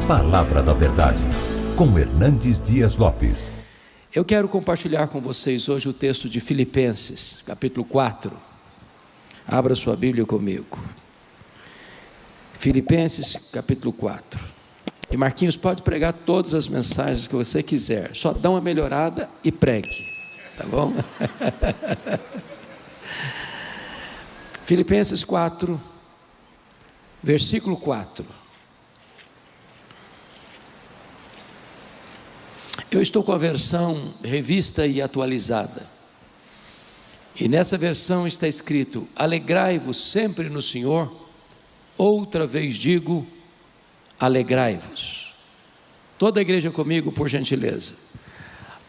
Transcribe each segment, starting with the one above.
Palavra da Verdade, com Hernandes Dias Lopes. Eu quero compartilhar com vocês hoje o texto de Filipenses, capítulo 4. Abra sua Bíblia comigo. Filipenses, capítulo 4. E Marquinhos, pode pregar todas as mensagens que você quiser, só dá uma melhorada e pregue, tá bom? Filipenses 4, versículo 4. Eu estou com a versão revista e atualizada. E nessa versão está escrito: alegrai-vos sempre no Senhor. Outra vez digo, alegrai-vos. Toda a igreja comigo, por gentileza.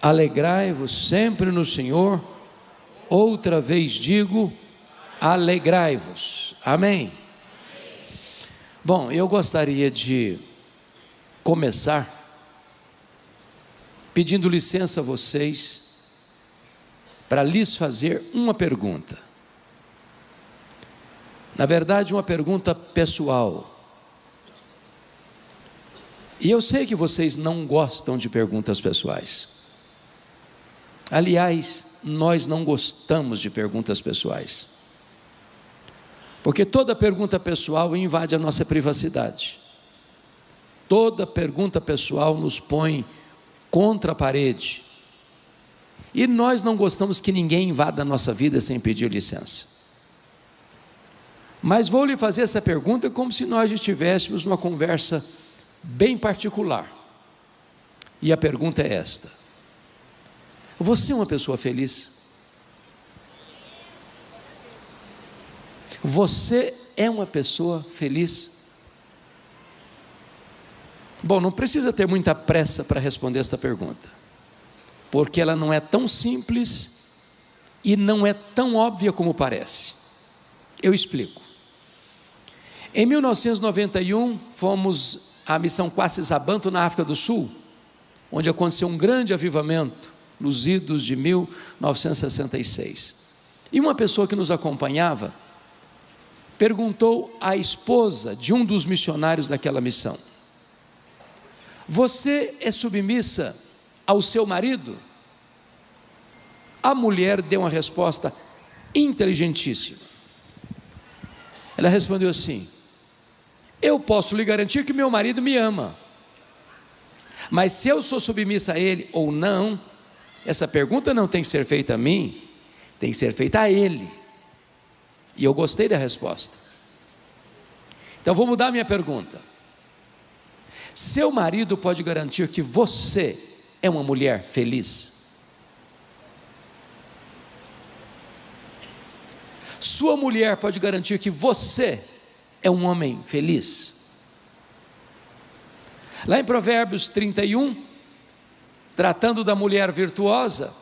Alegrai-vos sempre no Senhor. Outra vez digo, alegrai-vos. Amém? Bom, eu gostaria de começar pedindo licença a vocês para lhes fazer uma pergunta. Na verdade, uma pergunta pessoal. E eu sei que vocês não gostam de perguntas pessoais. Aliás, nós não gostamos de perguntas pessoais. Porque toda pergunta pessoal invade a nossa privacidade. Toda pergunta pessoal nos põe contra a parede. E nós não gostamos que ninguém invada a nossa vida sem pedir licença. Mas vou lhe fazer essa pergunta como se nós estivéssemos numa conversa bem particular. E a pergunta é esta: você é uma pessoa feliz? Você é uma pessoa feliz? Bom, não precisa ter muita pressa para responder esta pergunta, porque ela não é tão simples e não é tão óbvia como parece. Eu explico. Em 1991, fomos à missão Kwasi Zabanto na África do Sul, onde aconteceu um grande avivamento nos idos de 1966. E uma pessoa que nos acompanhava perguntou à esposa de um dos missionários daquela missão: você é submissa ao seu marido? A mulher deu uma resposta inteligentíssima. Ela respondeu assim: eu posso lhe garantir que meu marido me ama, mas se eu sou submissa a ele ou não, essa pergunta não tem que ser feita a mim, tem que ser feita a ele. E eu gostei da resposta. Então vou mudar a minha pergunta. Seu marido pode garantir que você é uma mulher feliz? Sua mulher pode garantir que você é um homem feliz? Lá em Provérbios 31, tratando da mulher virtuosa,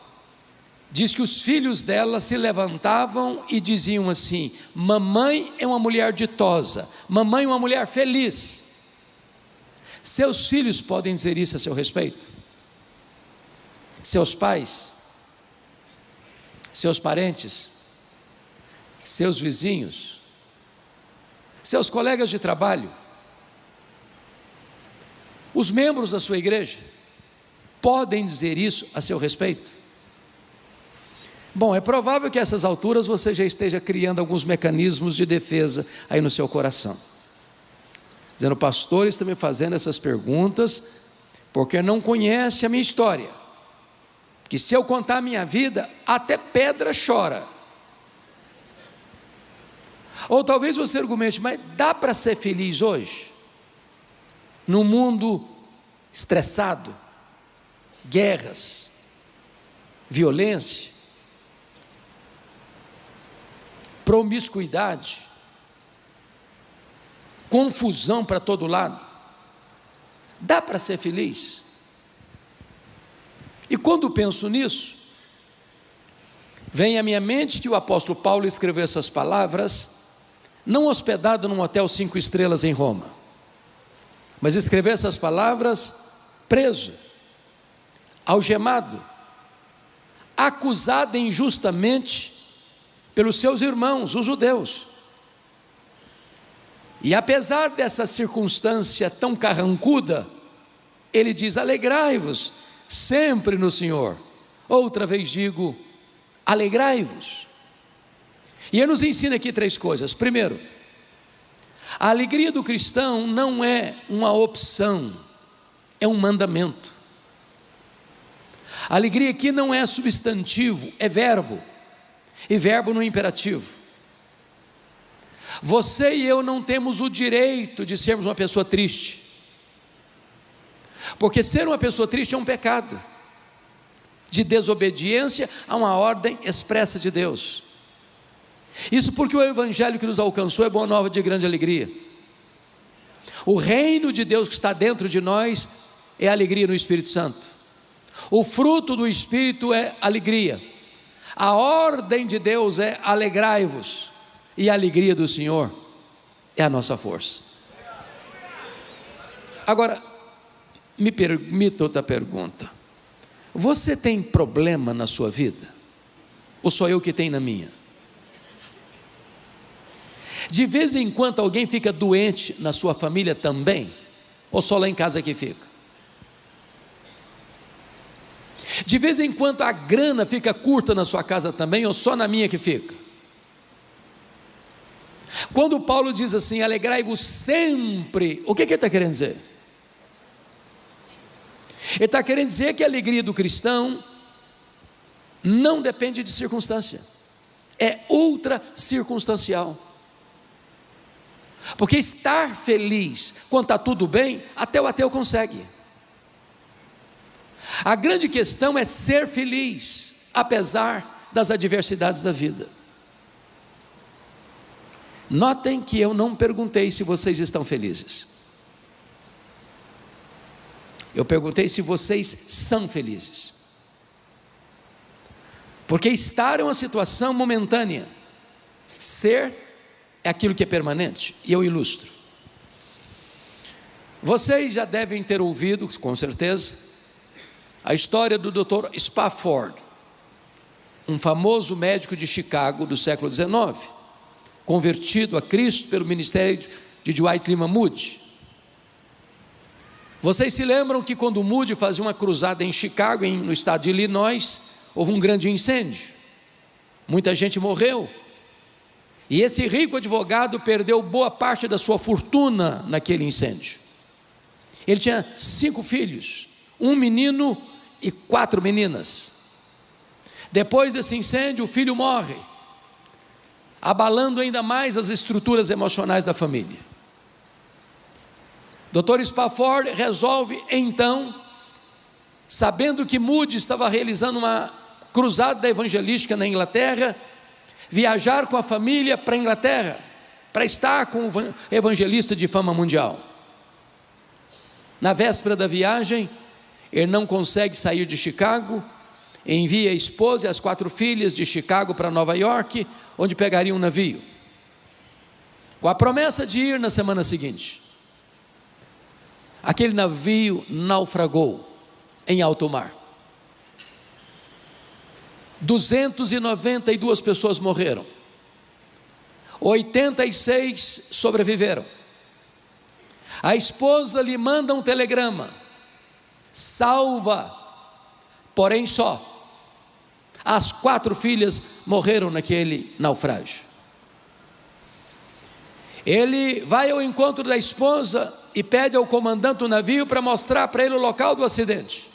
diz que os filhos dela se levantavam e diziam assim: mamãe é uma mulher ditosa, mamãe é uma mulher feliz. Seus filhos podem dizer isso a seu respeito? Seus pais? Seus parentes? Seus vizinhos? Seus colegas de trabalho? Os membros da sua igreja podem dizer isso a seu respeito? Bom, é provável que a essas alturas você já esteja criando alguns mecanismos de defesa aí no seu coração, dizendo: pastor, estão me fazendo essas perguntas porque não conhece a minha história, que se eu contar a minha vida, até pedra chora. Ou talvez você argumente: mas dá para ser feliz hoje? Num mundo estressado, guerras, violência, promiscuidade, confusão para todo lado. Dá para ser feliz? E quando penso nisso, vem à minha mente que o apóstolo Paulo escreveu essas palavras não hospedado num hotel 5 estrelas em Roma, mas escreveu essas palavras preso, algemado, acusado injustamente pelos seus irmãos, os judeus. E apesar dessa circunstância tão carrancuda, ele diz: alegrai-vos sempre no Senhor. Outra vez digo, alegrai-vos. E ele nos ensina aqui 3 coisas. Primeiro, a alegria do cristão não é uma opção, é um mandamento. A alegria aqui não é substantivo, é verbo, e verbo no imperativo. Você e eu não temos o direito de sermos uma pessoa triste, porque ser uma pessoa triste é um pecado de desobediência a uma ordem expressa de Deus. Isso porque o evangelho que nos alcançou é boa nova de grande alegria. O reino de Deus que está dentro de nós é alegria no Espírito Santo. O fruto do Espírito é alegria. A ordem de Deus é alegrai-vos, e a alegria do Senhor é a nossa força. Agora, me permita outra pergunta: você tem problema na sua vida? Ou só eu que tenho na minha? De vez em quando alguém fica doente na sua família também? Ou só lá em casa que fica? De vez em quando a grana fica curta na sua casa também? Ou só na minha que fica? Quando Paulo diz assim, alegrai-vos sempre, o que ele está querendo dizer? Ele está querendo dizer que a alegria do cristão não depende de circunstância, é ultra circunstancial. Porque estar feliz quando está tudo bem, até o ateu consegue. A grande questão é ser feliz, apesar das adversidades da vida. Notem que eu não perguntei se vocês estão felizes. Eu perguntei se vocês são felizes. Porque estar é uma situação momentânea, ser é aquilo que é permanente, e eu ilustro. Vocês já devem ter ouvido, com certeza, a história do Dr. Spafford, um famoso médico de Chicago do século XIX, convertido a Cristo pelo ministério de Dwight Lyman Moody. Vocês se lembram que quando Moody fazia uma cruzada em Chicago, no estado de Illinois, houve um grande incêndio, muita gente morreu, e esse rico advogado perdeu boa parte da sua fortuna naquele incêndio. Ele tinha 5 filhos, 1 menino e 4 meninas. Depois desse incêndio, o filho morre, abalando ainda mais as estruturas emocionais da família. Dr. Spafford resolve então, sabendo que Moody estava realizando uma cruzada evangelística na Inglaterra, viajar com a família para a Inglaterra, para estar com o evangelista de fama mundial. Na véspera da viagem, ele não consegue sair de Chicago, envia a esposa e as 4 filhas de Chicago para Nova York, onde pegariam um navio, com a promessa de ir na semana seguinte. Aquele navio naufragou em alto mar. 292 pessoas morreram, 86 sobreviveram. A esposa lhe manda um telegrama: salva, porém só. As 4 filhas morreram naquele naufrágio. Ele vai ao encontro da esposa e pede ao comandante do navio para mostrar para ele o local do acidente.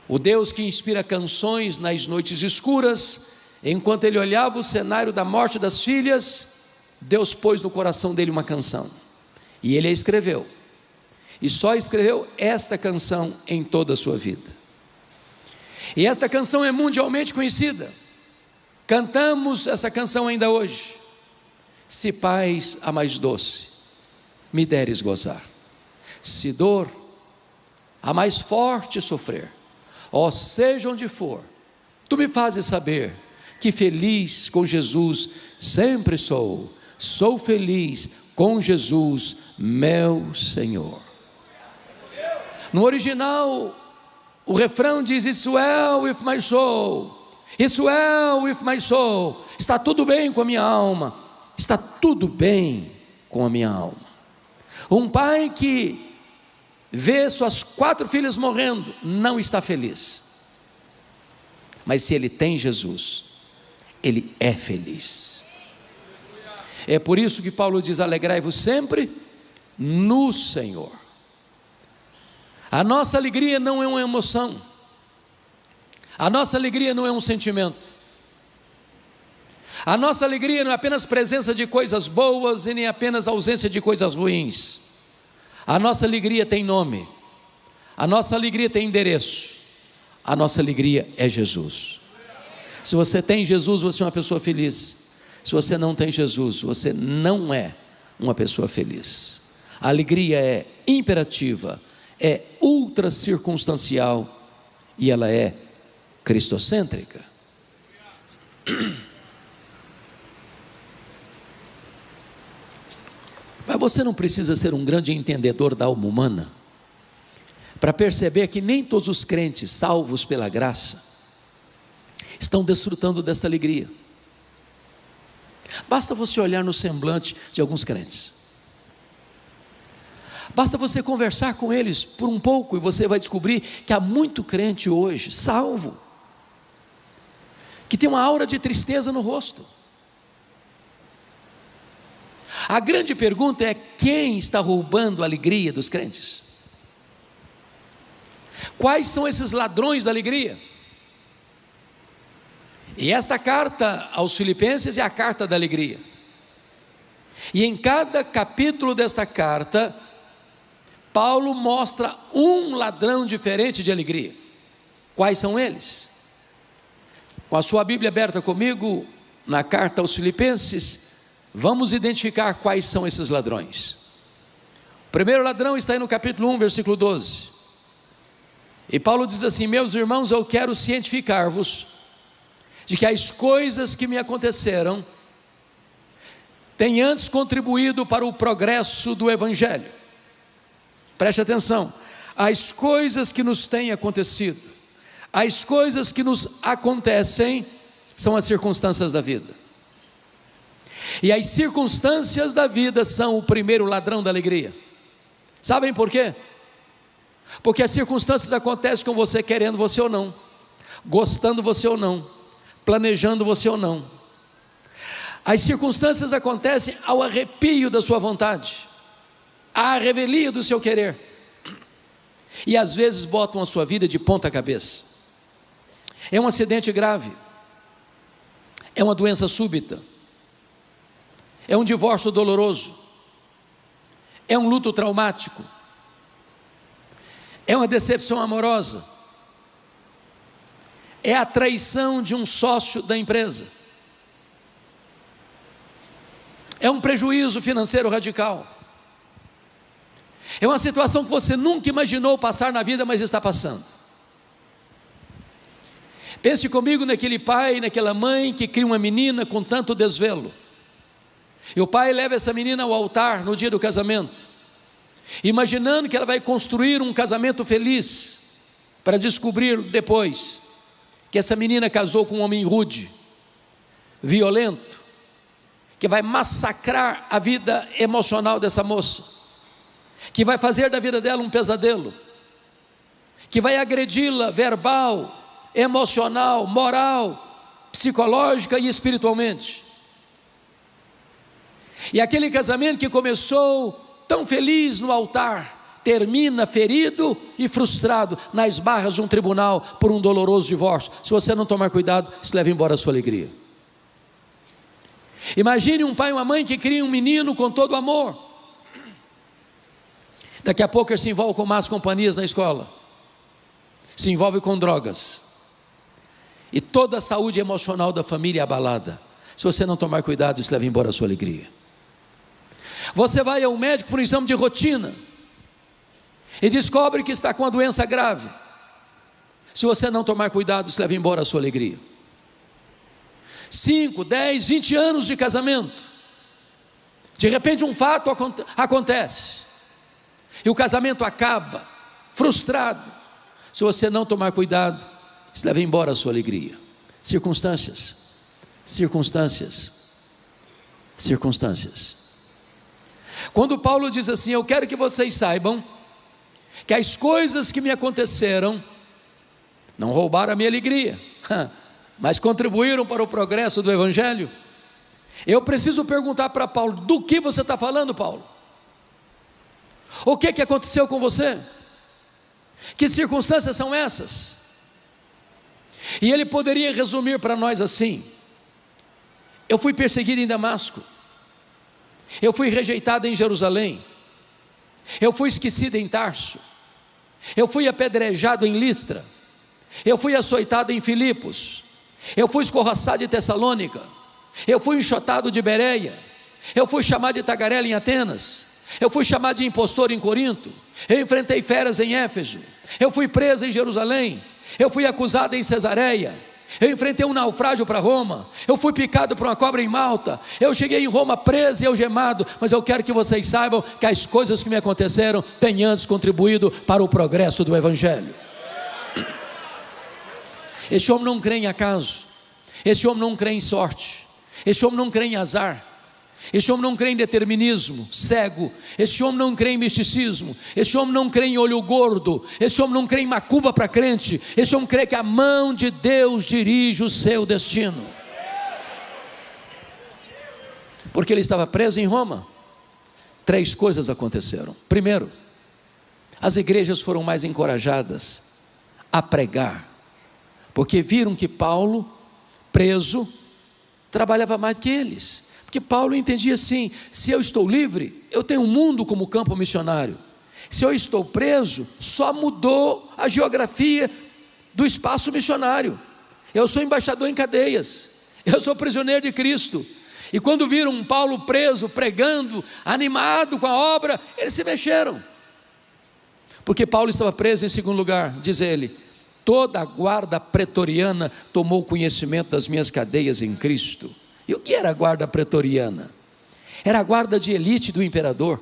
O Deus que inspira canções nas noites escuras, enquanto ele olhava o cenário da morte das filhas, Deus pôs no coração dele uma canção, e ele a escreveu, e só escreveu esta canção em toda a sua vida. E esta canção é mundialmente conhecida, cantamos essa canção ainda hoje: se paz a mais doce me deres gozar, se dor a mais forte sofrer, ó seja onde for, tu me fazes saber que feliz com Jesus sempre sou, sou feliz com Jesus meu Senhor. No original, o refrão diz: It's well with my soul, it's well with my soul, está tudo bem com a minha alma, está tudo bem com a minha alma. Um pai que vê suas 4 filhas morrendo, não está feliz. Mas se ele tem Jesus, ele é feliz. É por isso que Paulo diz: alegrai-vos sempre no Senhor. A nossa alegria não é uma emoção, a nossa alegria não é um sentimento. A nossa alegria não é apenas presença de coisas boas e nem apenas ausência de coisas ruins. A nossa alegria tem nome, a nossa alegria tem endereço, a nossa alegria é Jesus. Se você tem Jesus, você é uma pessoa feliz. Se você não tem Jesus, você não é uma pessoa feliz. A alegria é imperativa, é ultra circunstancial e ela é cristocêntrica. Mas você não precisa ser um grande entendedor da alma humana para perceber que nem todos os crentes salvos pela graça estão desfrutando dessa alegria. Basta você olhar no semblante de alguns crentes, basta você conversar com eles por um pouco e você vai descobrir que há muito crente hoje, salvo, que tem uma aura de tristeza no rosto. A grande pergunta é: quem está roubando a alegria dos crentes? Quais são esses ladrões da alegria? E esta carta aos Filipenses é a carta da alegria. E em cada capítulo desta carta, Paulo mostra um ladrão diferente de alegria. Quais são eles? Com a sua Bíblia aberta comigo, na carta aos Filipenses, vamos identificar quais são esses ladrões. O primeiro ladrão está aí no capítulo 1, versículo 12. E Paulo diz assim: meus irmãos, eu quero cientificar-vos de que as coisas que me aconteceram têm antes contribuído para o progresso do Evangelho. Preste atenção, as coisas que nos têm acontecido, as coisas que nos acontecem, são as circunstâncias da vida. E as circunstâncias da vida são o primeiro ladrão da alegria. Sabem por quê? Porque as circunstâncias acontecem com você querendo você ou não, gostando você ou não, planejando você ou não. As circunstâncias acontecem ao arrepio da sua vontade, à revelia do seu querer, e às vezes botam a sua vida de ponta cabeça. É um acidente grave, é uma doença súbita, é um divórcio doloroso, é um luto traumático, é uma decepção amorosa, é a traição de um sócio da empresa, é um prejuízo financeiro radical, é uma situação que você nunca imaginou passar na vida, mas está passando. Pense comigo naquele pai, naquela mãe que cria uma menina com tanto desvelo, e o pai leva essa menina ao altar no dia do casamento, imaginando que ela vai construir um casamento feliz, para descobrir depois que essa menina casou com um homem rude, violento, que vai massacrar a vida emocional dessa moça, que vai fazer da vida dela um pesadelo, que vai agredi-la verbal, emocional, moral, psicológica e espiritualmente. E aquele casamento que começou tão feliz no altar, termina ferido e frustrado nas barras de um tribunal por um doloroso divórcio. Se você não tomar cuidado, isso leva embora a sua alegria. Imagine um pai e uma mãe que criam um menino com todo amor, daqui a pouco ele se envolve com más companhias na escola, se envolve com drogas, e toda a saúde emocional da família é abalada. Se você não tomar cuidado, isso leva embora a sua alegria. Você vai ao médico por um exame de rotina e descobre que está com uma doença grave. Se você não tomar cuidado, isso leva embora a sua alegria. 5, 10, 20 anos de casamento, de repente um fato acontece e o casamento acaba, frustrado. Se você não tomar cuidado, isso leva embora a sua alegria. Circunstâncias. circunstâncias. Quando Paulo diz assim: eu quero que vocês saibam que as coisas que me aconteceram não roubaram a minha alegria, mas contribuíram para o progresso do Evangelho. Eu preciso perguntar para Paulo: do que você está falando, Paulo? O que aconteceu com você? Que circunstâncias são essas? E ele poderia resumir para nós assim: eu fui perseguido em Damasco, eu fui rejeitado em Jerusalém, eu fui esquecido em Tarso, eu fui apedrejado em Listra, eu fui açoitado em Filipos, eu fui escorraçado em Tessalônica, eu fui enxotado de Bereia, eu fui chamado de tagarela em Atenas, eu fui chamado de impostor em Corinto, eu enfrentei feras em Éfeso, eu fui preso em Jerusalém, eu fui acusado em Cesareia, eu enfrentei um naufrágio para Roma, eu fui picado por uma cobra em Malta, eu cheguei em Roma preso e algemado. Mas eu quero que vocês saibam que as coisas que me aconteceram têm antes contribuído para o progresso do Evangelho. Este homem não crê em acaso, este homem não crê em sorte, este homem não crê em azar, este homem não crê em determinismo cego, este homem não crê em misticismo, este homem não crê em olho gordo, este homem não crê em macumba para crente, este homem crê que a mão de Deus dirige o seu destino. Porque ele estava preso em Roma. 3 coisas aconteceram. Primeiro, as igrejas foram mais encorajadas a pregar, porque viram que Paulo, preso, trabalhava mais que eles. Porque Paulo entendia assim: se eu estou livre, eu tenho um mundo como campo missionário. Se eu estou preso, só mudou a geografia do espaço missionário. Eu sou embaixador em cadeias, eu sou prisioneiro de Cristo. E quando viram um Paulo preso, pregando, animado com a obra, eles se mexeram. Porque Paulo estava preso. Em segundo lugar, diz ele: toda a guarda pretoriana tomou conhecimento das minhas cadeias em Cristo. E o que era a guarda pretoriana? Era a guarda de elite do imperador.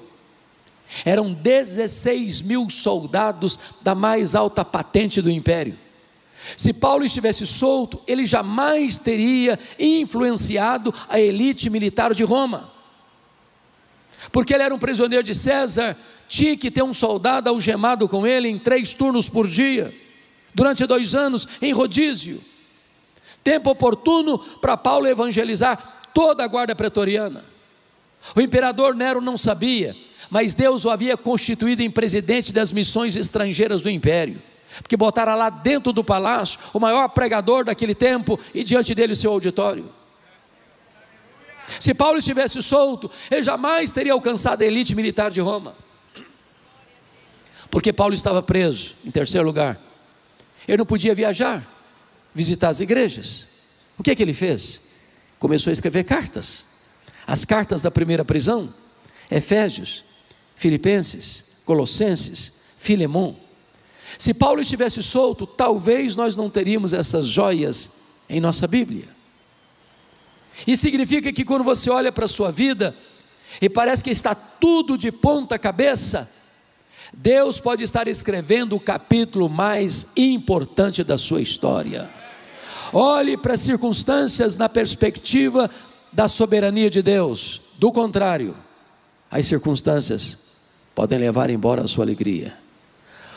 Eram 16.000 soldados da mais alta patente do império. Se Paulo estivesse solto, ele jamais teria influenciado a elite militar de Roma, porque ele era um prisioneiro de César, tinha que ter um soldado algemado com ele em 3 turnos por dia, durante 2 anos, em rodízio. Tempo oportuno para Paulo evangelizar toda a guarda pretoriana. O imperador Nero não sabia, mas Deus o havia constituído em presidente das missões estrangeiras do império, porque botaram lá dentro do palácio o maior pregador daquele tempo e diante dele o seu auditório. Se Paulo estivesse solto, ele jamais teria alcançado a elite militar de Roma, porque Paulo estava preso. Em terceiro lugar, ele não podia viajar, visitar as igrejas. O que ele fez? Começou a escrever cartas. As cartas da primeira prisão: Efésios, Filipenses, Colossenses, Filemon. Se Paulo estivesse solto, talvez nós não teríamos essas joias em nossa Bíblia. Isso significa que quando você olha para a sua vida e parece que está tudo de ponta cabeça, Deus pode estar escrevendo o capítulo mais importante da sua história. Olhe para as circunstâncias na perspectiva da soberania de Deus. Do contrário, as circunstâncias podem levar embora a sua alegria.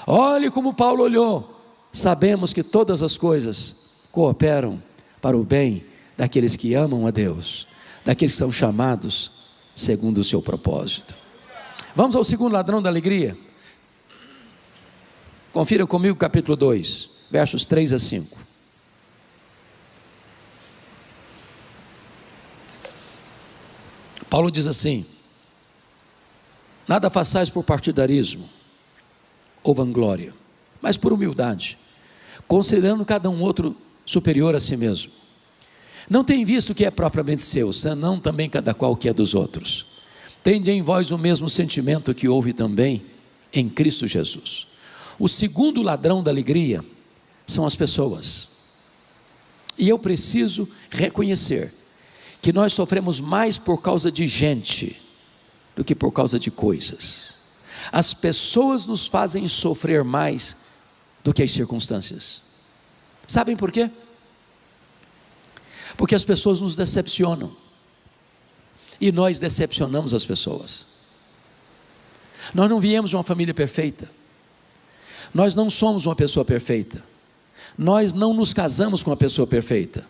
Olhe como Paulo olhou: sabemos que todas as coisas cooperam para o bem daqueles que amam a Deus, daqueles que são chamados segundo o seu propósito. Vamos ao segundo ladrão da alegria. Confira comigo o capítulo 2, versos 3 a 5. Paulo diz assim: nada façais por partidarismo ou vanglória, mas por humildade, considerando cada um outro superior a si mesmo. Não tem visto o que é propriamente seu, senão também cada qual o que é dos outros. Tende em vós o mesmo sentimento que houve também em Cristo Jesus. O segundo ladrão da alegria são as pessoas. E eu preciso reconhecer que nós sofremos mais por causa de gente do que por causa de coisas. As pessoas nos fazem sofrer mais do que as circunstâncias. Sabem por quê? Porque as pessoas nos decepcionam. e nós decepcionamos as pessoas. Nós não viemos de uma família perfeita, nós não somos uma pessoa perfeita, nós não nos casamos com uma pessoa perfeita,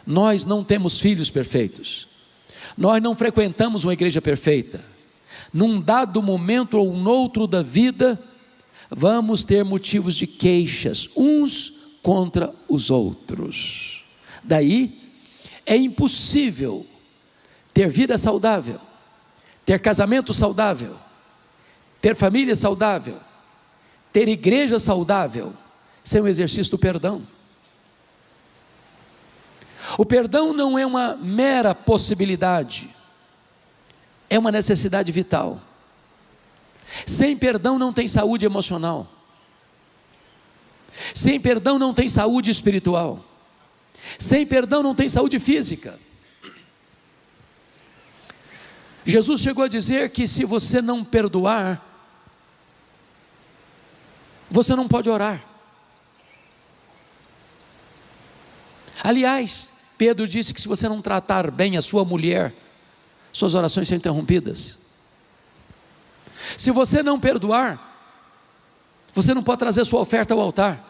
nós não temos filhos perfeitos, nós não frequentamos uma igreja perfeita. Num dado momento ou noutro da vida, vamos ter motivos de queixas uns contra os outros. Daí é impossível ter vida saudável, ter casamento saudável, ter família saudável, ter igreja saudável, sem o exercício do perdão. O perdão não é uma mera possibilidade, é uma necessidade vital. Sem perdão não tem saúde emocional, sem perdão não tem saúde espiritual, sem perdão não tem saúde física. Jesus chegou a dizer que se você não perdoar, você não pode orar. Aliás, Pedro disse que se você não tratar bem a sua mulher, suas orações são interrompidas. Se você não perdoar, você não pode trazer sua oferta ao altar.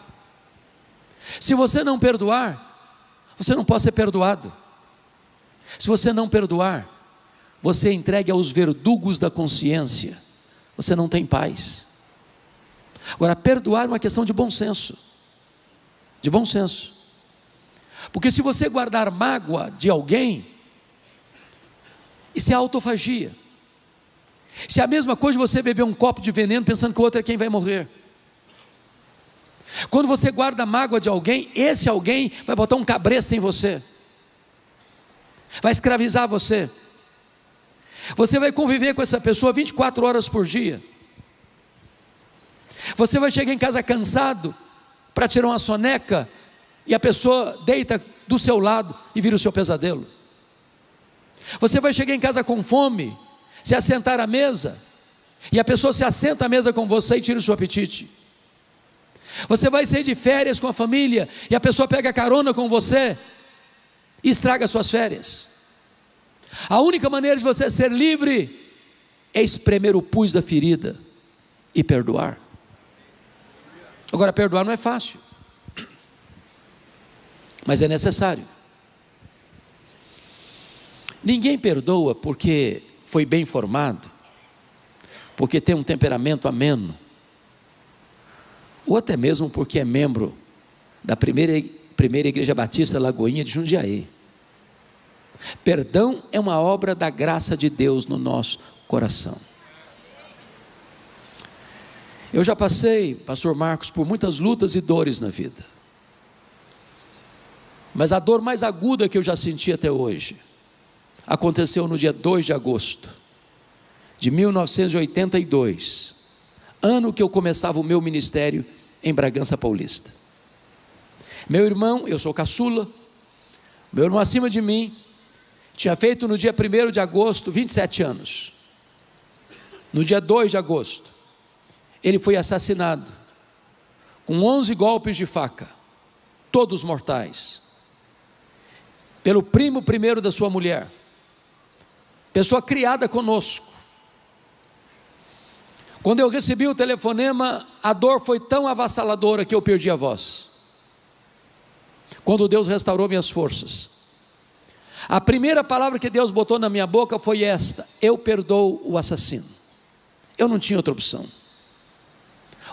Se você não perdoar, você não pode ser perdoado. Se você não perdoar, você é entregue aos verdugos da consciência, você não tem paz. Agora, perdoar é uma questão de bom senso, porque se você guardar mágoa de alguém, isso é autofagia. Se é a mesma coisa de você beber um copo de veneno pensando que o outro é quem vai morrer. Quando você guarda mágoa de alguém, esse alguém vai botar um cabresto em você, vai escravizar você. Você vai conviver com essa pessoa 24 horas por dia. Você vai chegar em casa cansado para tirar uma soneca e a pessoa deita do seu lado e vira o seu pesadelo. Você vai chegar em casa com fome, se assentar à mesa e a pessoa se assenta à mesa com você e tira o seu apetite. Você vai sair de férias com a família e a pessoa pega carona com você e estraga suas férias. A única maneira de você ser livre é espremer o pus da ferida e perdoar. Agora, perdoar não é fácil, mas é necessário. Ninguém perdoa porque foi bem formado, porque tem um temperamento ameno, ou até mesmo porque é membro da primeira Igreja Batista Lagoinha de Jundiaí. Perdão é uma obra da graça de Deus no nosso coração. Eu já passei, pastor Marcos, por muitas lutas e dores na vida, mas a dor mais aguda que eu já senti até hoje aconteceu no dia 2 de agosto de 1982, ano que eu começava o meu ministério em Bragança Paulista. Meu irmão, eu sou caçula, meu irmão acima de mim tinha feito no dia 1º de agosto 27 anos. No dia 2 de agosto ele foi assassinado com 11 golpes de faca, todos mortais, pelo primo primeiro da sua mulher, pessoa criada conosco. Quando eu recebi o telefonema, a dor foi tão avassaladora que eu perdi a voz. Quando Deus restaurou minhas forças, a primeira palavra que Deus botou na minha boca foi esta: eu perdoo o assassino. Eu não tinha outra opção.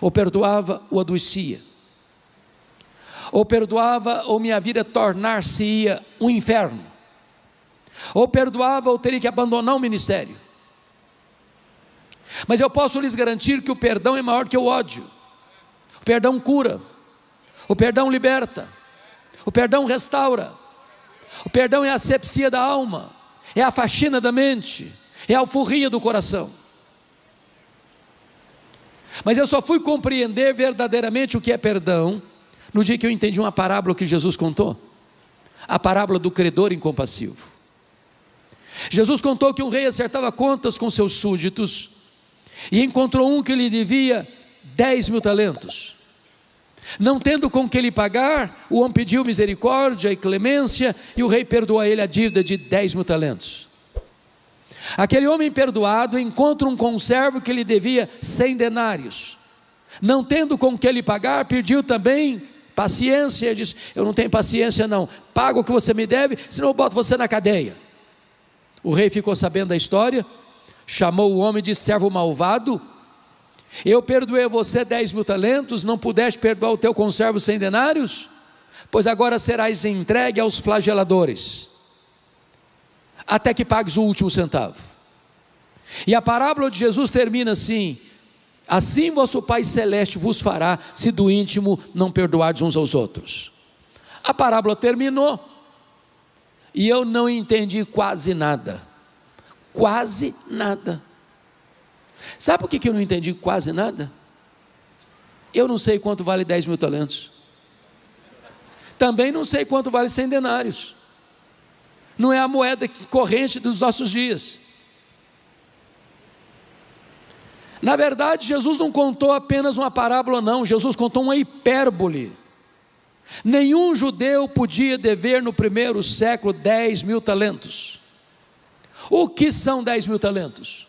Ou perdoava ou adoecia, ou perdoava ou minha vida tornar-se-ia um inferno, ou perdoava ou teria que abandonar o ministério. Mas eu posso lhes garantir que o perdão é maior que o ódio. O perdão cura, o perdão liberta, o perdão restaura, o perdão é a asepsia da alma, é a faxina da mente, é a alforria do coração. Mas eu só fui compreender verdadeiramente o que é perdão no dia que eu entendi uma parábola que Jesus contou, a parábola do credor incompassivo. Jesus contou que um rei acertava contas com seus súditos e encontrou um que lhe devia 10.000 talentos. Não tendo com que lhe pagar, o homem pediu misericórdia e clemência, e o rei perdoou a ele a dívida de 10.000 talentos. Aquele homem perdoado encontra um conservo que lhe devia 100 denários. Não tendo com que lhe pagar, pediu também paciência. Disse: eu não tenho paciência não, paga o que você me deve, senão eu boto você na cadeia. O rei ficou sabendo da história, chamou o homem de servo malvado. Eu perdoei a você 10.000 talentos, não pudeste perdoar o teu conservo 100 denários? Pois agora serás entregue aos flageladores, até que pagues o último centavo. E a parábola de Jesus termina assim: assim vosso Pai Celeste vos fará, se do íntimo não perdoardes uns aos outros. A parábola terminou, e eu não entendi quase nada. Quase nada. Sabe por que eu não entendi quase nada? Eu não sei quanto vale 10.000 talentos. Também não sei quanto vale 100 denários. Não é a moeda corrente dos nossos dias. Na verdade, Jesus não contou apenas uma parábola não, Jesus contou uma hipérbole. Nenhum judeu podia dever no primeiro século 10.000 talentos. O que são 10.000 talentos?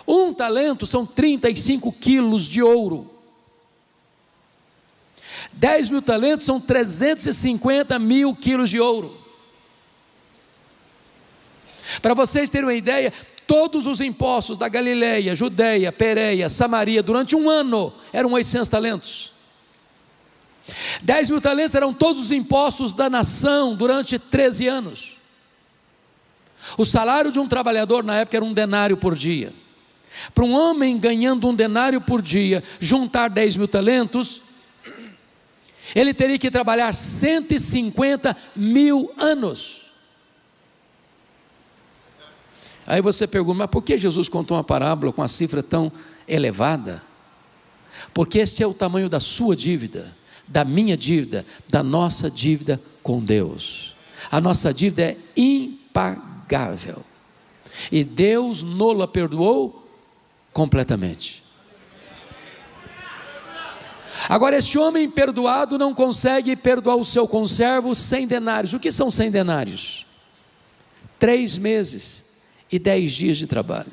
Um talento são 35 quilos de ouro. 10.000 talentos são 350.000 quilos de ouro. Para vocês terem uma ideia, todos os impostos da Galileia, Judeia, Pérea, Samaria, durante um ano, eram 800 talentos. 10.000 talentos eram todos os impostos da nação durante 13 anos. O salário de um trabalhador na época era 1 denário por dia. Para um homem ganhando 1 denário por dia, juntar 10.000 talentos, ele teria que trabalhar 150.000 anos. Aí você pergunta: mas por que Jesus contou uma parábola com uma cifra tão elevada? Porque este é o tamanho da sua dívida, da minha dívida, da nossa dívida com Deus. A nossa dívida é impagável, e Deus nos perdoou completamente. Agora, este homem perdoado não consegue perdoar o seu conservo 100 denários. O que são 100 denários? 3 meses e 10 dias de trabalho.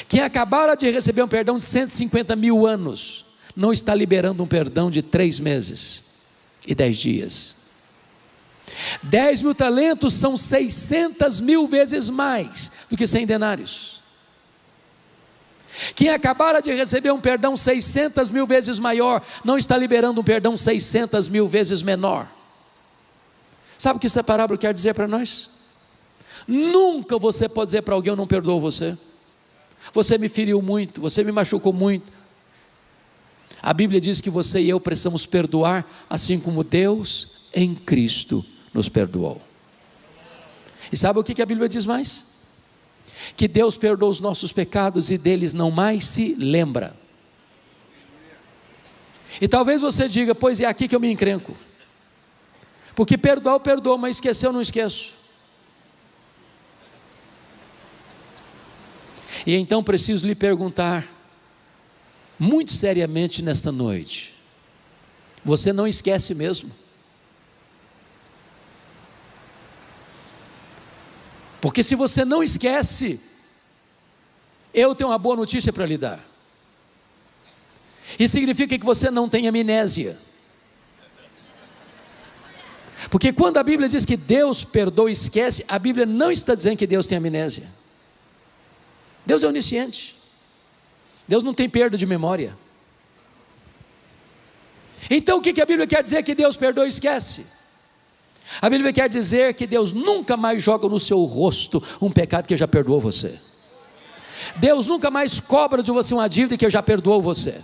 Quem acabara de receber um perdão de 150.000 anos, não está liberando um perdão de 3 meses e 10 dias. 10.000 talentos são 600.000 vezes mais do que 100 denários. Quem acabara de receber um perdão 600.000 vezes maior, não está liberando um perdão 600.000 vezes menor. Sabe o que essa parábola quer dizer para nós? Nunca você pode dizer para alguém: eu não perdoo você, você me feriu muito, você me machucou muito. A Bíblia diz que você e eu precisamos perdoar, assim como Deus em Cristo nos perdoou. E sabe o que a Bíblia diz mais? Que Deus perdoa os nossos pecados e deles não mais se lembra. E talvez você diga: pois é aqui que eu me encrenco, porque perdoar eu perdoo, mas esquecer eu não esqueço. E então preciso lhe perguntar, muito seriamente nesta noite: você não esquece mesmo? Porque se você não esquece, eu tenho uma boa notícia para lhe dar. Isso significa que você não tem amnésia. Porque quando a Bíblia diz que Deus perdoa e esquece, a Bíblia não está dizendo que Deus tem amnésia. Deus é onisciente. Deus não tem perda de memória. Então o que a Bíblia quer dizer que Deus perdoa e esquece? A Bíblia quer dizer que Deus nunca mais joga no seu rosto um pecado que já perdoou você. Deus nunca mais cobra de você uma dívida que já perdoou você.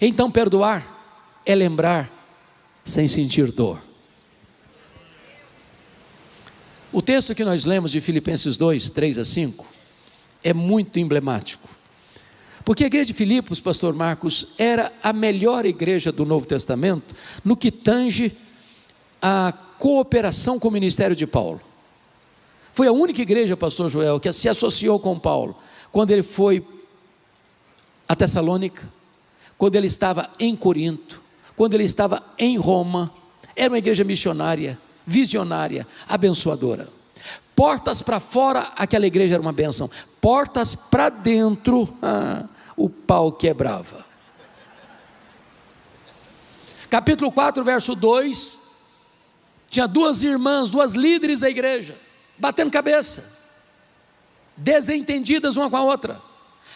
Então perdoar é lembrar sem sentir dor. O texto que nós lemos de Filipenses 2, 3 a 5 é muito emblemático. Porque a igreja de Filipos, pastor Marcos, era a melhor igreja do Novo Testamento no que tange a cooperação com o ministério de Paulo. Foi a única igreja, pastor Joel, que se associou com Paulo quando ele foi a Tessalônica, quando ele estava em Corinto, quando ele estava em Roma. Era uma igreja missionária, visionária, abençoadora. Portas para fora, aquela igreja era uma bênção. Portas para dentro, o pau quebrava. Capítulo 4, verso 2, tinha duas irmãs, duas líderes da igreja, batendo cabeça, desentendidas uma com a outra,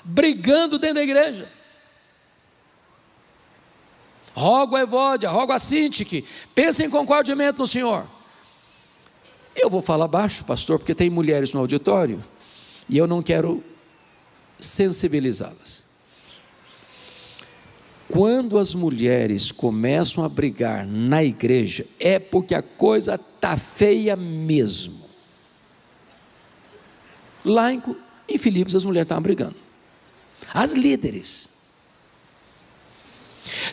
brigando dentro da igreja. Rogo a Evódia, rogo a Sintique, pensem com cordialmente no Senhor. Eu vou falar baixo, pastor, porque tem mulheres no auditório, e eu não quero sensibilizá-las. Quando as mulheres começam a brigar na igreja, é porque a coisa está feia mesmo. Lá em Filipos as mulheres estavam brigando, as líderes.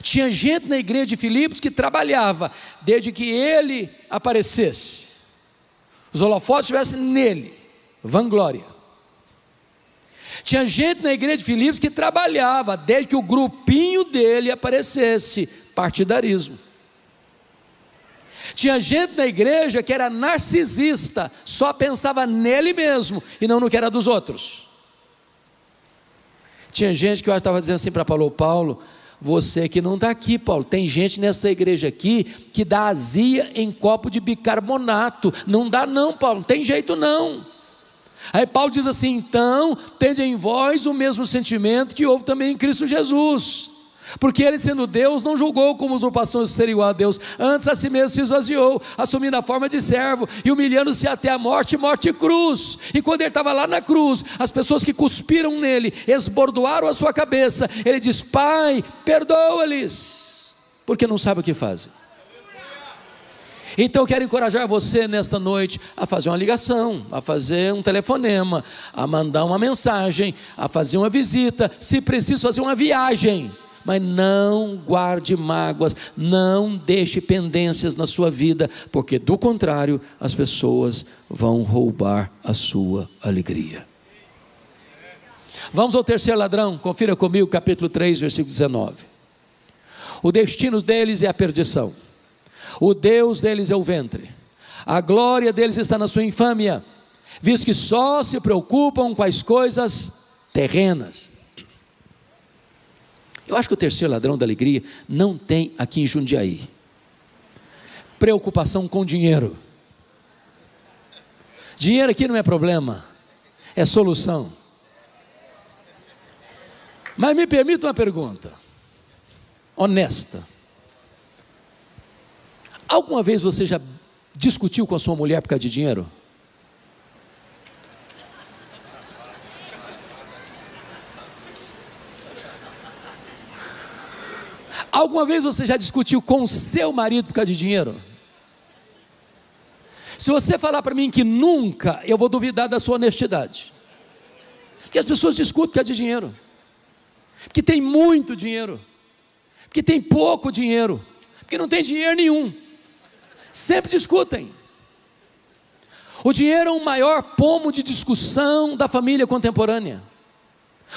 Tinha gente na igreja de Filipos que trabalhava, desde que ele aparecesse, os holofotes estivessem nele, vanglória. Tinha gente na igreja de Filipos que trabalhava, desde que o grupinho dele aparecesse, partidarismo. Tinha gente na igreja que era narcisista, só pensava nele mesmo, e não no que era dos outros. Tinha gente que eu estava dizendo assim para Paulo, você que não está aqui, Paulo, tem gente nessa igreja aqui que dá azia em copo de bicarbonato. Não dá não, Paulo, não tem jeito não. Aí Paulo diz assim: então tende em vós o mesmo sentimento que houve também em Cristo Jesus, porque ele, sendo Deus, não julgou como usurpação de ser igual a Deus, antes a si mesmo se esvaziou, assumindo a forma de servo e humilhando-se até a morte e cruz. E quando ele estava lá na cruz, as pessoas que cuspiram nele esbordoaram a sua cabeça. Ele diz: Pai, perdoa-lhes, porque não sabem o que fazem. Então eu quero encorajar você nesta noite a fazer uma ligação, a fazer um telefonema, a mandar uma mensagem, a fazer uma visita, se preciso fazer uma viagem. Mas não guarde mágoas, não deixe pendências na sua vida, porque do contrário as pessoas vão roubar a sua alegria. Vamos ao terceiro ladrão, confira comigo capítulo 3, versículo 19. O destino deles é a perdição, o Deus deles é o ventre, a glória deles está na sua infâmia, visto que só se preocupam com as coisas terrenas. Eu acho que o terceiro ladrão da alegria não tem aqui em Jundiaí preocupação com dinheiro. Dinheiro aqui não é problema, é solução. Mas me permita uma pergunta honesta: alguma vez você já discutiu com a sua mulher por causa de dinheiro? Alguma vez você já discutiu com o seu marido por causa de dinheiro? Se você falar para mim que nunca, eu vou duvidar da sua honestidade. Porque as pessoas discutem por causa de dinheiro, porque tem muito dinheiro, porque tem pouco dinheiro, porque não tem dinheiro nenhum. Sempre discutem. O dinheiro é o maior pomo de discussão da família contemporânea.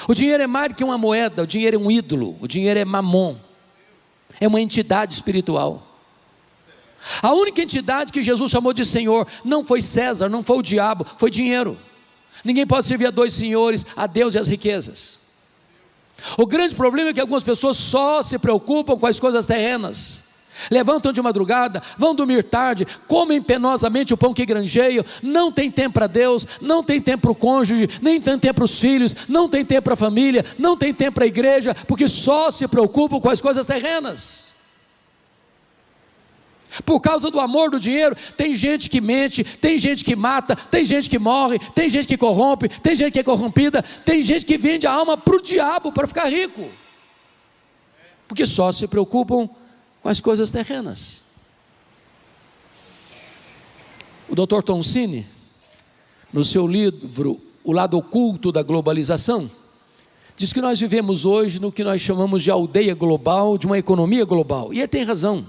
O dinheiro é mais do que uma moeda, o dinheiro é um ídolo, o dinheiro é mamon, é uma entidade espiritual. A única entidade que Jesus chamou de Senhor não foi César, não foi o diabo, foi dinheiro. Ninguém pode servir a dois senhores, a Deus e as riquezas. O grande problema é que algumas pessoas só se preocupam com as coisas terrenas. Levantam de madrugada, vão dormir tarde, comem penosamente o pão que granjeiam, não tem tempo para Deus, não tem tempo para o cônjuge, nem tem tempo para os filhos, não tem tempo para a família, não tem tempo para a igreja, porque só se preocupam com as coisas terrenas. Por causa do amor do dinheiro, tem gente que mente, tem gente que mata, tem gente que morre, tem gente que corrompe, tem gente que é corrompida, tem gente que vende a alma para o diabo para ficar rico, porque só se preocupam com as coisas terrenas. O Dr. Toncini, no seu livro O Lado Oculto da Globalização, diz que nós vivemos hoje no que nós chamamos de aldeia global, de uma economia global, e ele tem razão.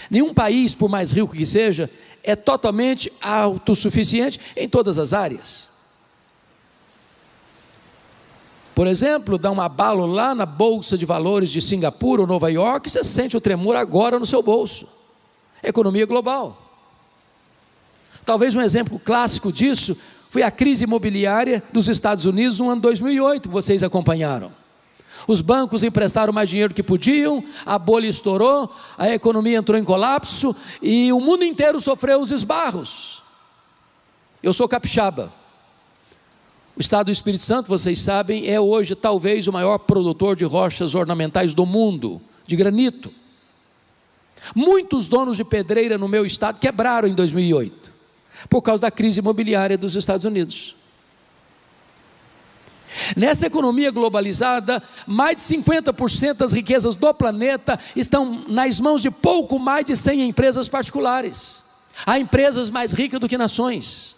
Nenhum país, por mais rico que seja, é totalmente autossuficiente em todas as áreas. Por exemplo, dá um abalo lá na Bolsa de Valores de Singapura ou Nova York, você sente o tremor agora no seu bolso. Economia global. Talvez um exemplo clássico disso foi a crise imobiliária dos Estados Unidos no ano 2008, vocês acompanharam. Os bancos emprestaram mais dinheiro do que podiam, a bolha estourou, a economia entrou em colapso e o mundo inteiro sofreu os esbarros. Eu sou capixaba. O estado do Espírito Santo, vocês sabem, é hoje talvez o maior produtor de rochas ornamentais do mundo, de granito. Muitos donos de pedreira no meu estado quebraram em 2008, por causa da crise imobiliária dos Estados Unidos. Nessa economia globalizada, mais de 50% das riquezas do planeta estão nas mãos de pouco mais de 100 empresas particulares. Há empresas mais ricas do que nações.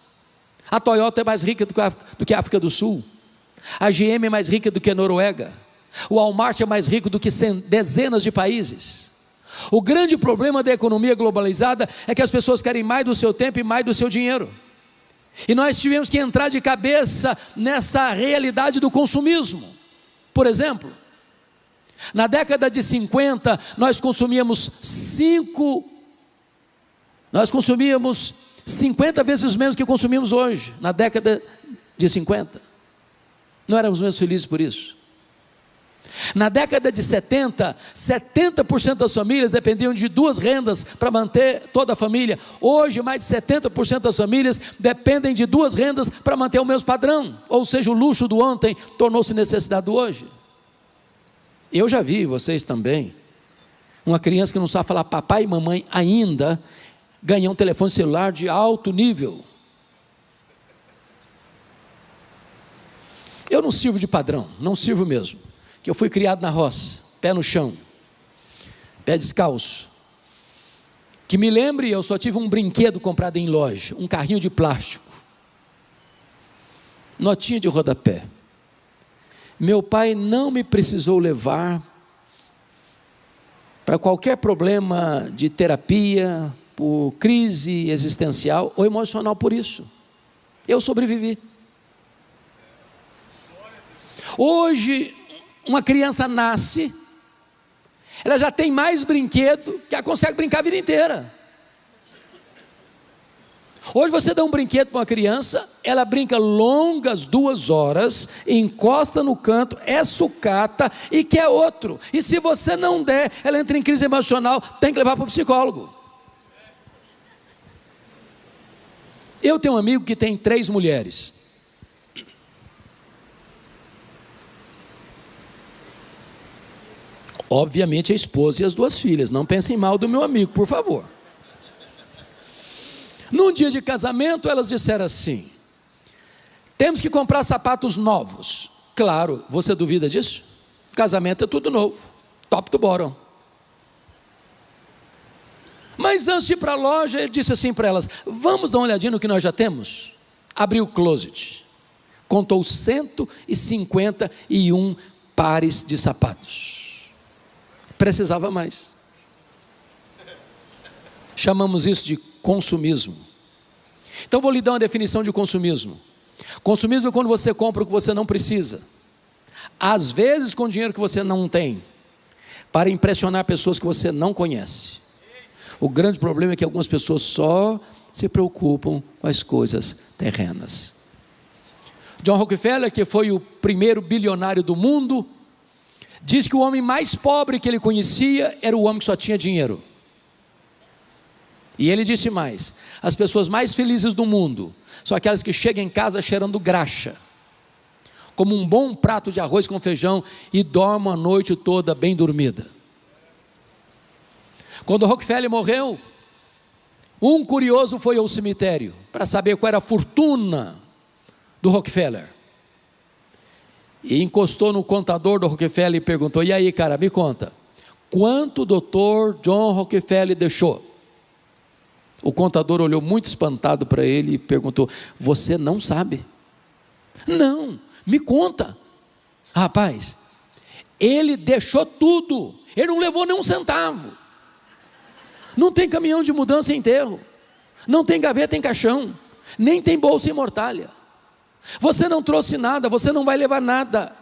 A Toyota é mais rica do que a África do Sul. A GM é mais rica do que a Noruega. O Walmart é mais rico do que dezenas de países. O grande problema da economia globalizada é que as pessoas querem mais do seu tempo e mais do seu dinheiro. E nós tivemos que entrar de cabeça nessa realidade do consumismo. Por exemplo, na década de 50, nós consumíamos 50 vezes menos que consumimos hoje, na década de 50. Não éramos menos felizes por isso. Na década de 70, 70% das famílias dependiam de 2 rendas para manter toda a família. Hoje, mais de 70% das famílias dependem de 2 rendas para manter o mesmo padrão. Ou seja, o luxo do ontem tornou-se necessidade do hoje. Eu já vi, vocês também, uma criança que não sabe falar papai e mamãe ainda, ganhar um telefone celular de alto nível. Eu não sirvo de padrão, não sirvo mesmo. Que eu fui criado na roça, pé no chão, pé descalço. Que me lembre, eu só tive um brinquedo comprado em loja, um carrinho de plástico, notinha de rodapé. Meu pai não me precisou levar para qualquer problema de terapia, por crise existencial ou emocional por isso. Eu sobrevivi. Hoje, uma criança nasce, ela já tem mais brinquedo que ela consegue brincar a vida inteira. Hoje você dá um brinquedo para uma criança, ela brinca longas 2 horas, encosta no canto, é sucata e quer outro. E se você não der, ela entra em crise emocional, tem que levar para o psicólogo. Eu tenho um amigo que tem 3 mulheres. Obviamente a esposa e as 2 filhas, não pensem mal do meu amigo, por favor. Num dia de casamento, elas disseram assim: temos que comprar sapatos novos. Claro, você duvida disso? Casamento é tudo novo, top to bottom. Mas antes de ir para a loja, ele disse assim para elas: vamos dar uma olhadinha no que nós já temos? Abriu o closet, contou 151 pares de sapatos. Precisava mais. Chamamos isso de consumismo. Então vou lhe dar uma definição de consumismo. Consumismo é quando você compra o que você não precisa, às vezes com dinheiro que você não tem, para impressionar pessoas que você não conhece. O grande problema é que algumas pessoas só se preocupam com as coisas terrenas. John Rockefeller, que foi o primeiro bilionário do mundo, diz que o homem mais pobre que ele conhecia era o homem que só tinha dinheiro. E ele disse mais: as pessoas mais felizes do mundo são aquelas que chegam em casa cheirando graxa, como um bom prato de arroz com feijão, e dormem a noite toda bem dormida. Quando Rockefeller morreu, um curioso foi ao cemitério para saber qual era a fortuna do Rockefeller. E encostou no contador do Rockefeller e perguntou: e aí, cara, me conta, quanto o doutor John Rockefeller deixou? O contador olhou muito espantado para ele e perguntou: você não sabe? Não, me conta. Rapaz, ele deixou tudo, ele não levou nem um centavo. Não tem caminhão de mudança em enterro, não tem gaveta em caixão, nem tem bolsa em mortalha. Você não trouxe nada, você não vai levar nada.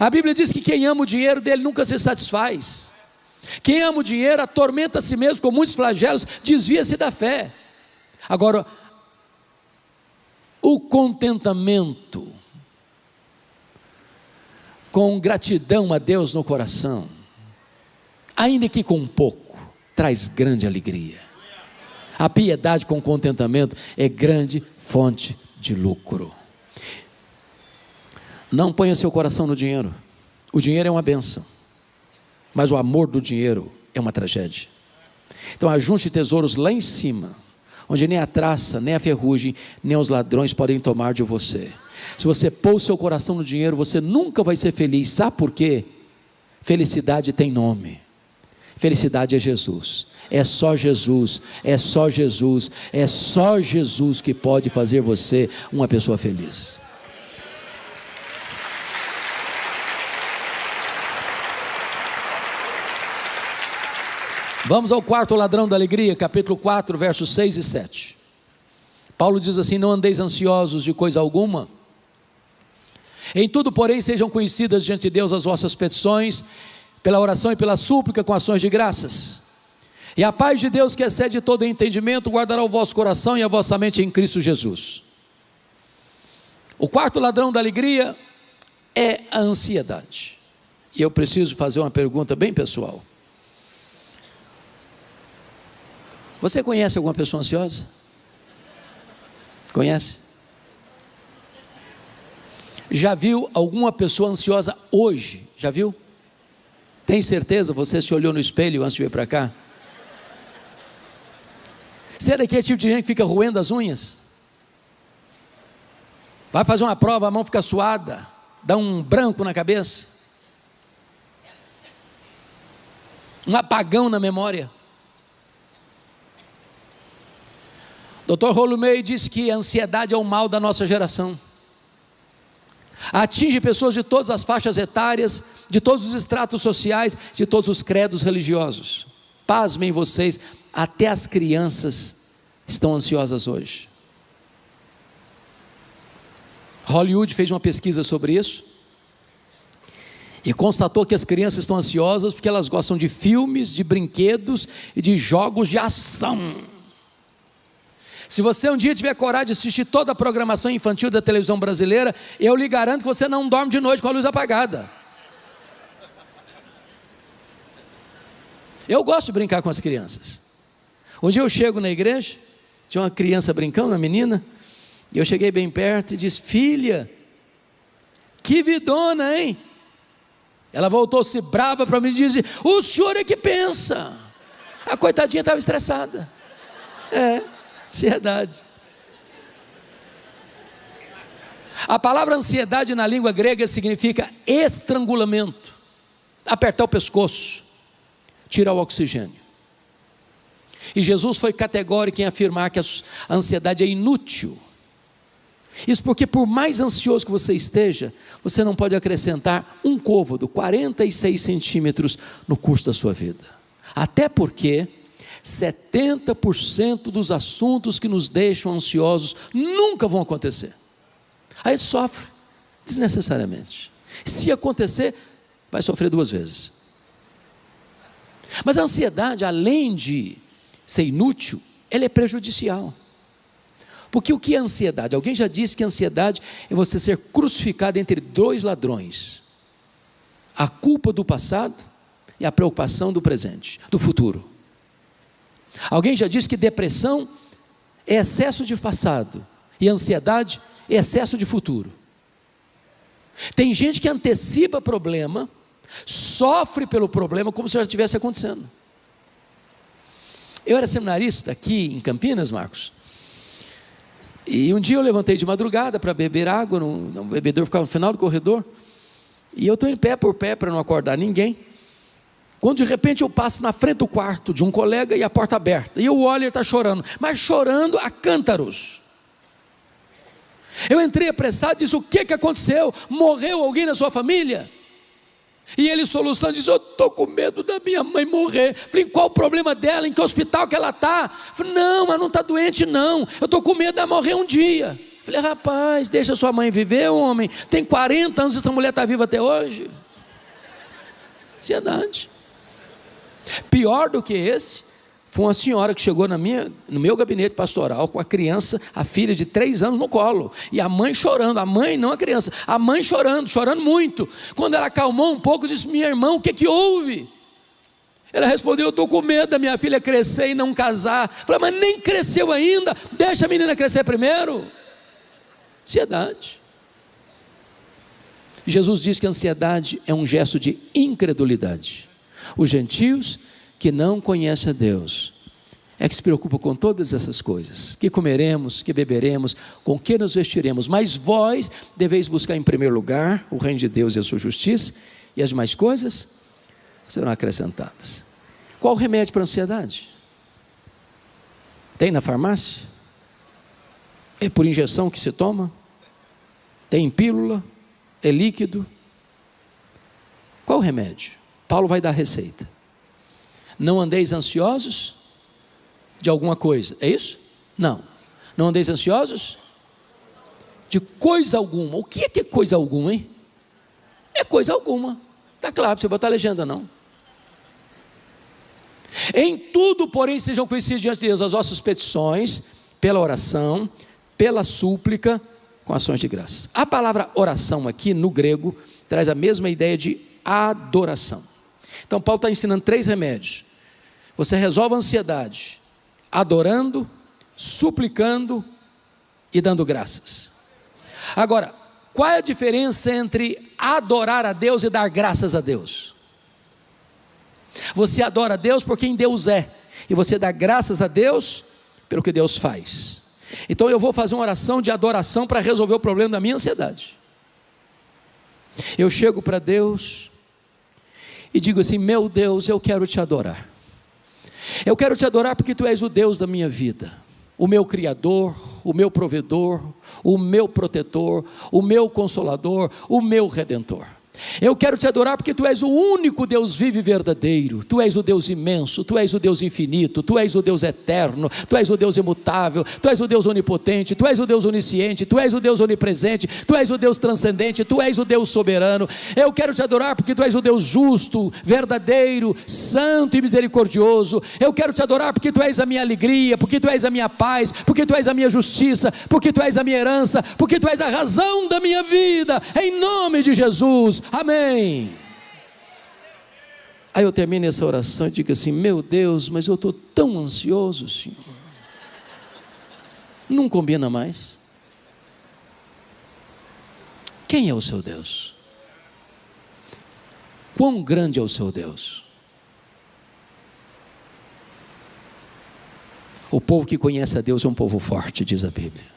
A Bíblia diz que quem ama o dinheiro dele nunca se satisfaz. Quem ama o dinheiro atormenta a si mesmo com muitos flagelos, desvia-se da fé. Agora, o contentamento, com gratidão a Deus no coração, ainda que com pouco, traz grande alegria. A piedade com contentamento é grande fonte de lucro. Não ponha seu coração no dinheiro. O dinheiro é uma bênção, mas o amor do dinheiro é uma tragédia. Então ajunte tesouros lá em cima, onde nem a traça, nem a ferrugem, nem os ladrões podem tomar de você. Se você pôr o seu coração no dinheiro, você nunca vai ser feliz. Sabe por quê? Felicidade tem nome. Felicidade é Jesus. É só Jesus, é só Jesus, é só Jesus que pode fazer você uma pessoa feliz. Vamos ao quarto ladrão da alegria, capítulo 4, versos 6 e 7. Paulo diz assim: não andeis ansiosos de coisa alguma, em tudo, porém, sejam conhecidas diante de Deus as vossas petições, pela oração e pela súplica, com ações de graças. E a paz de Deus, que excede todo entendimento, guardará o vosso coração e a vossa mente em Cristo Jesus. O quarto ladrão da alegria é a ansiedade. E eu preciso fazer uma pergunta bem pessoal. Você conhece alguma pessoa ansiosa? Conhece? Já viu alguma pessoa ansiosa hoje? Já viu? Tem certeza? Você se olhou no espelho antes de vir para cá? Você é daquele tipo de gente que fica roendo as unhas? Vai fazer uma prova, a mão fica suada, dá um branco na cabeça, um apagão na memória. Dr. Rollo May diz que a ansiedade é o mal da nossa geração. Atinge pessoas de todas as faixas etárias, de todos os estratos sociais, de todos os credos religiosos. Pasmem vocês, até as crianças estão ansiosas hoje. Hollywood fez uma pesquisa sobre isso e constatou que as crianças estão ansiosas porque elas gostam de filmes, de brinquedos e de jogos de ação. Se você um dia tiver coragem de assistir toda a programação infantil da televisão brasileira, eu lhe garanto que você não dorme de noite com a luz apagada. Eu gosto de brincar com as crianças. Um dia eu chego na igreja, tinha uma criança brincando, uma menina, e eu cheguei bem perto e disse: filha, que vidona, hein? Ela voltou-se brava para mim e disse: o senhor é que pensa. A coitadinha estava estressada. Ansiedade. A palavra ansiedade na língua grega significa estrangulamento, apertar o pescoço, tirar o oxigênio. E Jesus foi categórico em afirmar que a ansiedade é inútil. Isso porque, por mais ansioso que você esteja, você não pode acrescentar um côvado, 46 centímetros, no curso da sua vida. Até porque 70% dos assuntos que nos deixam ansiosos nunca vão acontecer. A gente sofre desnecessariamente. Se acontecer, vai sofrer 2 vezes. Mas a ansiedade, além de ser inútil, ela é prejudicial. Porque o que é ansiedade? Alguém já disse que a ansiedade é você ser crucificado entre 2 ladrões: a culpa do passado e a preocupação do presente, do futuro. Alguém já disse que depressão é excesso de passado e ansiedade é excesso de futuro. Tem gente que antecipa problema, sofre pelo problema como se já estivesse acontecendo. Eu era seminarista aqui em Campinas, Marcos, e um dia eu levantei de madrugada para beber água, o bebedouro ficava no final do corredor, e eu estou em pé por pé para não acordar ninguém, quando de repente eu passo na frente do quarto de um colega e a porta aberta, e eu olho e ele está chorando, mas chorando a cântaros. Eu entrei apressado e disse: o que aconteceu? Morreu alguém na sua família? E ele soluçando disse: eu estou com medo da minha mãe morrer. Falei: qual o problema dela? Em que hospital que ela está? Falei: não, mas não está doente não, eu estou com medo de morrer um dia. Falei: rapaz, deixa sua mãe viver, homem, tem 40 anos e essa mulher está viva até hoje. Ansiedade. Pior do que esse Foi uma senhora que chegou no meu gabinete pastoral com a criança, a filha de 3 anos no colo, e a mãe chorando, a mãe não a criança, a mãe chorando muito. Quando ela acalmou um pouco, disse: minha irmã, o que houve? Ela respondeu: eu estou com medo da minha filha crescer e não casar. Falei: mas nem cresceu ainda, deixa a menina crescer primeiro. Ansiedade. Jesus diz que a ansiedade é um gesto de incredulidade. Os gentios que não conhecem a Deus é que se preocupam com todas essas coisas: que comeremos, que beberemos, com que nos vestiremos. Mas vós deveis buscar em primeiro lugar o reino de Deus e a sua justiça, e as demais coisas serão acrescentadas. Qual o remédio para a ansiedade? Tem na farmácia? É por injeção que se toma? Tem em pílula? É líquido? Qual o remédio? Paulo vai dar a receita. Não andeis ansiosos de alguma coisa, é isso? Não andeis ansiosos de coisa alguma. O que é coisa alguma, hein? É coisa alguma, está claro, você botar a legenda não. Em tudo, porém, sejam conhecidos diante de Deus as vossas petições, pela oração, pela súplica, com ações de graças. A palavra oração aqui no grego traz a mesma ideia de adoração. Então Paulo está ensinando 3 remédios. Você resolve a ansiedade adorando, suplicando e dando graças. Agora, qual é a diferença entre adorar a Deus e dar graças a Deus? Você adora a Deus por quem Deus é, e você dá graças a Deus pelo que Deus faz. Então eu vou fazer uma oração de adoração para resolver o problema da minha ansiedade. Eu chego para Deus e digo assim: meu Deus, eu quero te adorar. Eu quero te adorar porque tu és o Deus da minha vida, o meu Criador, o meu provedor, o meu protetor, o meu consolador, o meu redentor. Eu quero te adorar porque tu és o único Deus vivo e verdadeiro. Tu és o Deus imenso, tu és o Deus infinito, tu és o Deus eterno, tu és o Deus imutável, tu és o Deus onipotente, tu és o Deus onisciente, tu és o Deus onipresente, tu és o Deus transcendente, tu és o Deus soberano. Eu quero te adorar porque tu és o Deus justo, verdadeiro, santo e misericordioso. Eu quero te adorar porque tu és a minha alegria, porque tu és a minha paz, porque tu és a minha justiça, porque tu és a minha herança, porque tu és a razão da minha vida, em nome de Jesus. Amém. Aí eu termino essa oração e digo assim: meu Deus, mas eu estou tão ansioso, Senhor. Não combina mais. Quem é o seu Deus? Quão grande é o seu Deus? O povo que conhece a Deus é um povo forte, diz a Bíblia.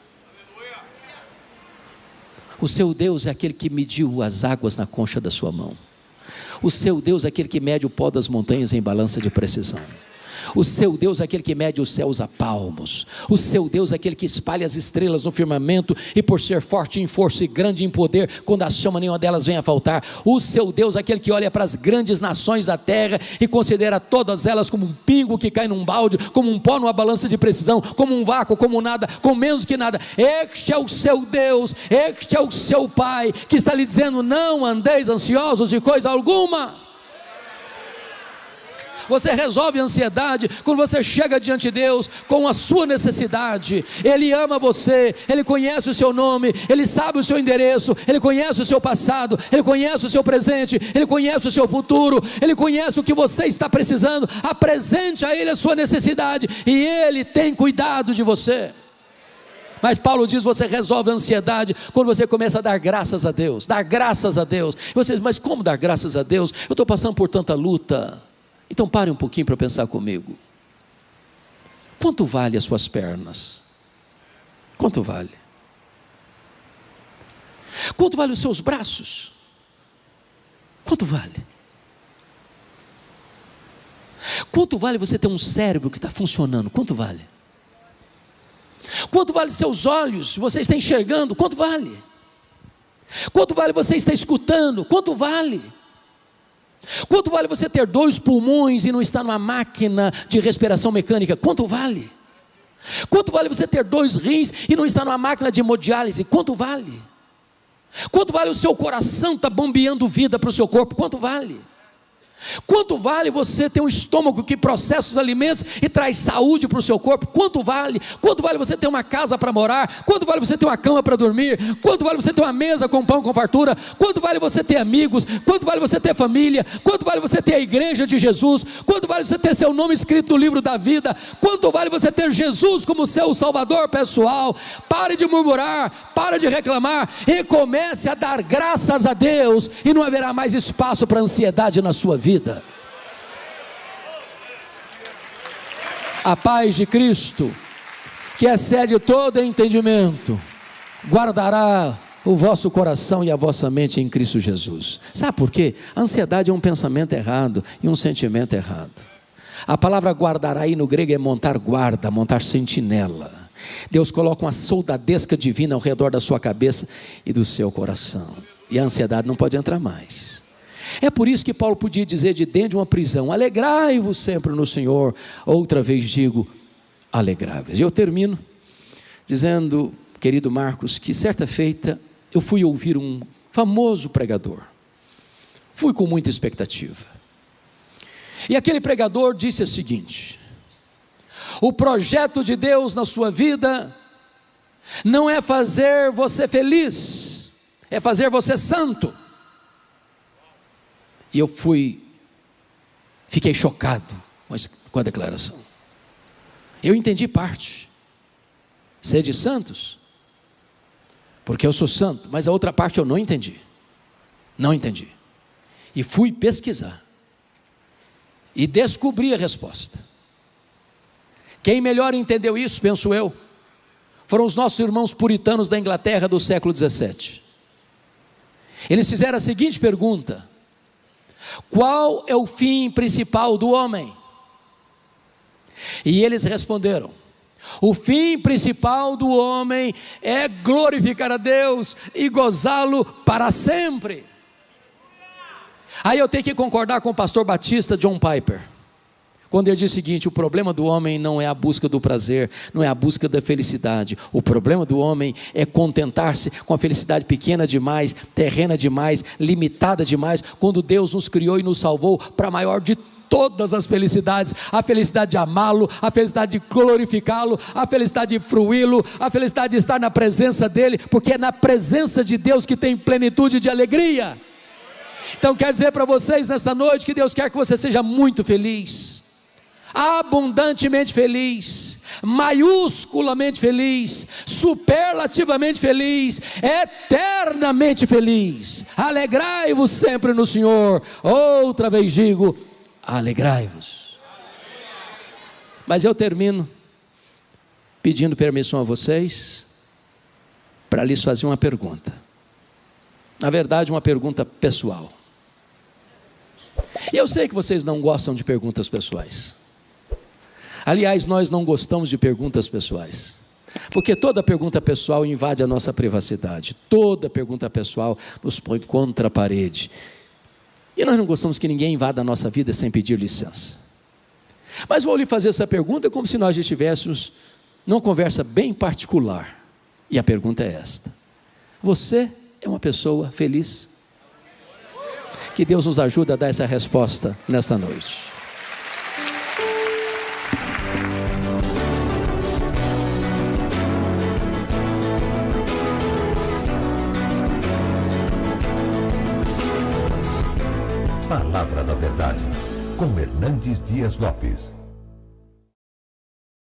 O seu Deus é aquele que mediu as águas na concha da sua mão. O seu Deus é aquele que mede o pó das montanhas em balança de precisão. O seu Deus é aquele que mede os céus a palmos. O seu Deus é aquele que espalha as estrelas no firmamento, e por ser forte em força e grande em poder, quando a chama nenhuma delas vem a faltar. O seu Deus é aquele que olha para as grandes nações da terra e considera todas elas como um pingo que cai num balde, como um pó numa balança de precisão, como um vácuo, como nada, com menos que nada. Este é o seu Deus, este é o seu Pai, que está lhe dizendo: não andeis ansiosos de coisa alguma. Você resolve a ansiedade quando você chega diante de Deus com a sua necessidade. Ele ama você, Ele conhece o seu nome, Ele sabe o seu endereço, Ele conhece o seu passado, Ele conhece o seu presente, Ele conhece o seu futuro, Ele conhece o que você está precisando. Apresente a Ele a sua necessidade e Ele tem cuidado de você. Mas Paulo diz: você resolve a ansiedade quando você começa a dar graças a Deus. Dar graças a Deus. E vocês: mas como dar graças a Deus? Eu estou passando por tanta luta. Então pare um pouquinho para pensar comigo. Quanto vale as suas pernas? Quanto vale? Quanto vale os seus braços? Quanto vale? Quanto vale você ter um cérebro que está funcionando? Quanto vale? Quanto vale seus olhos? Você está enxergando? Quanto vale? Quanto vale você estar escutando? Quanto vale? Quanto vale você ter 2 pulmões e não estar numa máquina de respiração mecânica? Quanto vale? Quanto vale você ter 2 rins e não estar numa máquina de hemodiálise? Quanto vale? Quanto vale o seu coração estar bombeando vida para o seu corpo? Quanto vale? Quanto vale você ter um estômago que processa os alimentos e traz saúde para o seu corpo? Quanto vale? Quanto vale você ter uma casa para morar? Quanto vale você ter uma cama para dormir? Quanto vale você ter uma mesa com pão com fartura? Quanto vale você ter amigos? Quanto vale você ter família? Quanto vale você ter a igreja de Jesus? Quanto vale você ter seu nome escrito no livro da vida? Quanto vale você ter Jesus como seu salvador pessoal? Pare de murmurar, pare de reclamar e comece a dar graças a Deus, e não haverá mais espaço para ansiedade na sua vida. A paz de Cristo, que excede todo entendimento, guardará o vosso coração e a vossa mente em Cristo Jesus. Sabe por quê? A ansiedade é um pensamento errado e um sentimento errado. A palavra guardará aí no grego é montar guarda, montar sentinela. Deus coloca uma soldadesca divina ao redor da sua cabeça e do seu coração, e a ansiedade não pode entrar mais. É por isso que Paulo podia dizer de dentro de uma prisão: alegrai-vos sempre no Senhor. Outra vez digo, alegrai-vos. E eu termino dizendo, querido Marcos, que certa feita eu fui ouvir um famoso pregador. Fui com muita expectativa. E aquele pregador disse o seguinte: o projeto de Deus na sua vida não é fazer você feliz, é fazer você santo. E eu fiquei chocado com a declaração. Eu entendi parte. Sede santos, porque eu sou santo, mas a outra parte eu não entendi. Não entendi. E fui pesquisar. E descobri a resposta. Quem melhor entendeu isso, penso eu, foram os nossos irmãos puritanos da Inglaterra do século 17. Eles fizeram a seguinte pergunta: qual é o fim principal do homem? E eles responderam: o fim principal do homem é glorificar a Deus e gozá-lo para sempre. Aí eu tenho que concordar com o pastor batista John Piper, quando ele diz o seguinte: o problema do homem não é a busca do prazer, não é a busca da felicidade. O problema do homem é contentar-se com a felicidade pequena demais, terrena demais, limitada demais, quando Deus nos criou e nos salvou para a maior de todas as felicidades: a felicidade de amá-lo, a felicidade de glorificá-lo, a felicidade de fruí-lo, a felicidade de estar na presença dEle, porque é na presença de Deus que tem plenitude de alegria. Então quero dizer para vocês nesta noite que Deus quer que você seja muito feliz, abundantemente feliz, maiusculamente feliz, superlativamente feliz, eternamente feliz. Alegrai-vos sempre no Senhor. Outra vez digo, alegrai-vos. Mas eu termino pedindo permissão a vocês para lhes fazer uma pergunta. Na verdade, uma pergunta pessoal. E eu sei que vocês não gostam de perguntas pessoais. Aliás, nós não gostamos de perguntas pessoais, porque toda pergunta pessoal invade a nossa privacidade. Toda pergunta pessoal nos põe contra a parede. E nós não gostamos que ninguém invada a nossa vida sem pedir licença. Mas vou lhe fazer essa pergunta como se nós estivéssemos numa conversa bem particular. E a pergunta é esta: você é uma pessoa feliz? Que Deus nos ajude a dar essa resposta nesta noite. Palavra da Verdade, com Hernandes Dias Lopes.